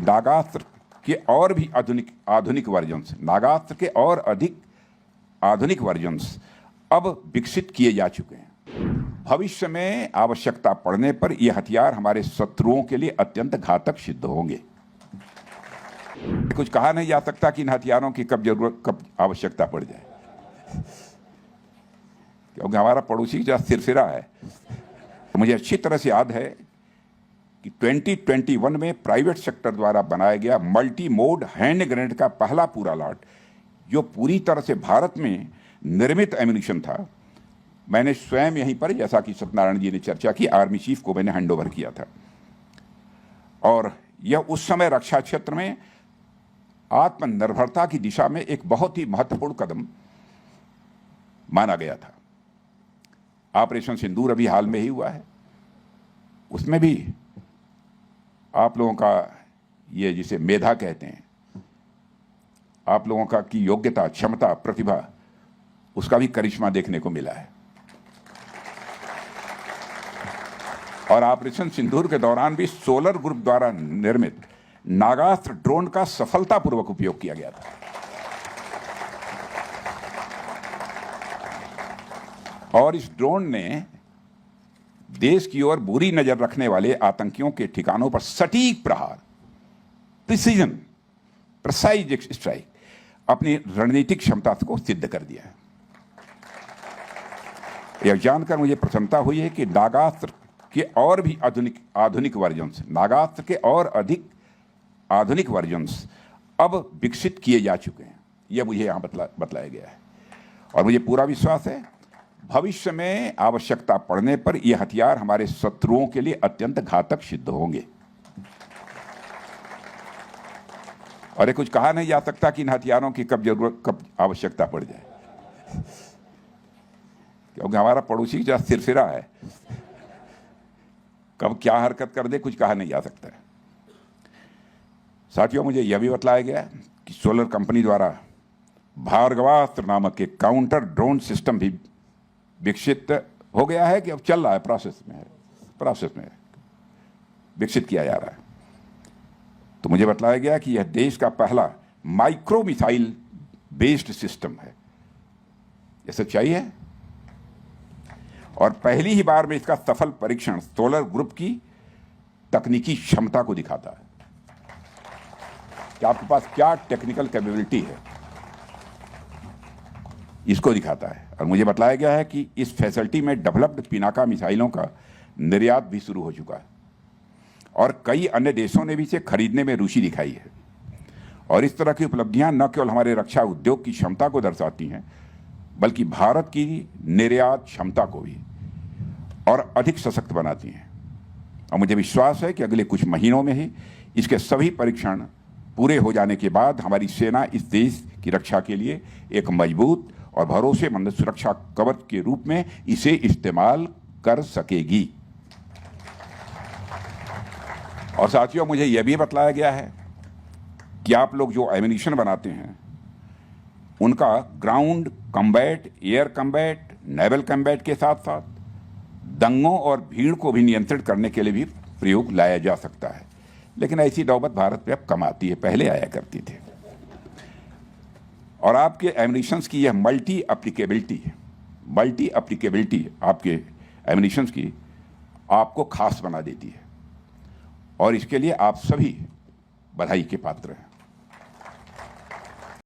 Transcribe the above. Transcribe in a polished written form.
नागास्त्र के और भी आधुनिक वर्जन्स, नागास्त्र के और अधिक आधुनिक वर्जन्स अब विकसित किए जा चुके हैं। भविष्य में आवश्यकता पड़ने पर ये हथियार हमारे शत्रुओं के लिए अत्यंत घातक सिद्ध होंगे। कुछ कहा नहीं जा सकता कि इन हथियारों की कब आवश्यकता पड़ जाए, क्योंकि हमारा पड़ोसी जो सिरफिरा है। मुझे अच्छी तरह से याद है कि 2021 में प्राइवेट सेक्टर द्वारा बनाया गया मल्टी मोड हैंड ग्रेनेड का पहला पूरा लॉट, जो पूरी तरह से भारत में निर्मित एम्यूनिशन था, मैंने स्वयं यहीं पर, जैसा कि सत्यनारायण जी ने चर्चा की, आर्मी चीफ को मैंने हैंडओवर किया था। और यह उस समय रक्षा क्षेत्र में आत्मनिर्भरता की दिशा में एक बहुत ही महत्वपूर्ण कदम माना गया था। ऑपरेशन सिंदूर अभी हाल में ही हुआ है, उसमें भी आप लोगों का ये जिसे मेधा कहते हैं, आप लोगों का की योग्यता, क्षमता, प्रतिभा, उसका भी करिश्मा देखने को मिला है। और ऑपरेशन सिंदूर के दौरान भी सोलर ग्रुप द्वारा निर्मित नागास्त्र ड्रोन का सफलतापूर्वक उपयोग किया गया था। और इस ड्रोन ने देश की ओर बुरी नजर रखने वाले आतंकियों के ठिकानों पर सटीक प्रहार, प्रिसाइज स्ट्राइक, अपनी रणनीतिक क्षमता को सिद्ध कर दिया है। यह जानकर मुझे प्रसन्नता हुई है कि नागास्त्र के और भी आधुनिक वर्जन्स, नागास्त्र के और अधिक आधुनिक वर्जन्स अब विकसित किए जा चुके हैं। यह मुझे यहाँ बतलाया गया है। और मुझे पूरा विश्वास है भविष्य में आवश्यकता पड़ने पर यह हथियार हमारे शत्रुओं के लिए अत्यंत घातक सिद्ध होंगे। और ये कुछ कहा नहीं जा सकता कि इन हथियारों की कब आवश्यकता पड़ जाए, क्योंकि हमारा पड़ोसी जो सिरफिरा है, कब क्या हरकत कर दे कुछ कहा नहीं जा सकता है। साथियों, मुझे यह भी बतलाया गया कि सोलर कंपनी द्वारा भार्गवास्त्र नामक एक काउंटर ड्रोन सिस्टम भी विकसित हो गया है, कि अब चल रहा है, प्रोसेस में विकसित किया जा रहा है। तो मुझे बतलाया गया कि यह देश का पहला माइक्रो मिसाइल बेस्ड सिस्टम है। यह सच्चाई है। और पहली ही बार में इसका सफल परीक्षण सोलर ग्रुप की तकनीकी क्षमता को दिखाता है कि आपके पास क्या टेक्निकल कैपेबिलिटी है, इसको दिखाता है। और मुझे बतलाया गया है कि इस फैसिलिटी में डेवलप्ड पिनाका मिसाइलों का निर्यात भी शुरू हो चुका है, और कई अन्य देशों ने भी इसे खरीदने में रुचि दिखाई है। और इस तरह की उपलब्धियां न केवल हमारे रक्षा उद्योग की क्षमता को दर्शाती हैं, बल्कि भारत की निर्यात क्षमता को भी और अधिक सशक्त बनाती हैं। और मुझे विश्वास है कि अगले कुछ महीनों में ही इसके सभी परीक्षण पूरे हो जाने के बाद हमारी सेना इस देश की रक्षा के लिए एक मजबूत और भरोसेमंद सुरक्षा कवच के रूप में इसे इस्तेमाल कर सकेगी। और साथियों, मुझे यह भी बतलाया गया है कि आप लोग जो एम्यूनिशन बनाते हैं, उनका ground combat, air combat, naval combat के साथ साथ दंगों और भीड़ को भी नियंत्रित करने के लिए भी प्रयोग लाया जा सकता है। लेकिन ऐसी नौबत भारत में अब कम आती है, पहले आया करती थी। और आपके एम्यूनिशंस की यह मल्टी एप्लीकेबिलिटी आपके एम्यूनिशंस की आपको खास बना देती है, और इसके लिए आप सभी बधाई के पात्र हैं।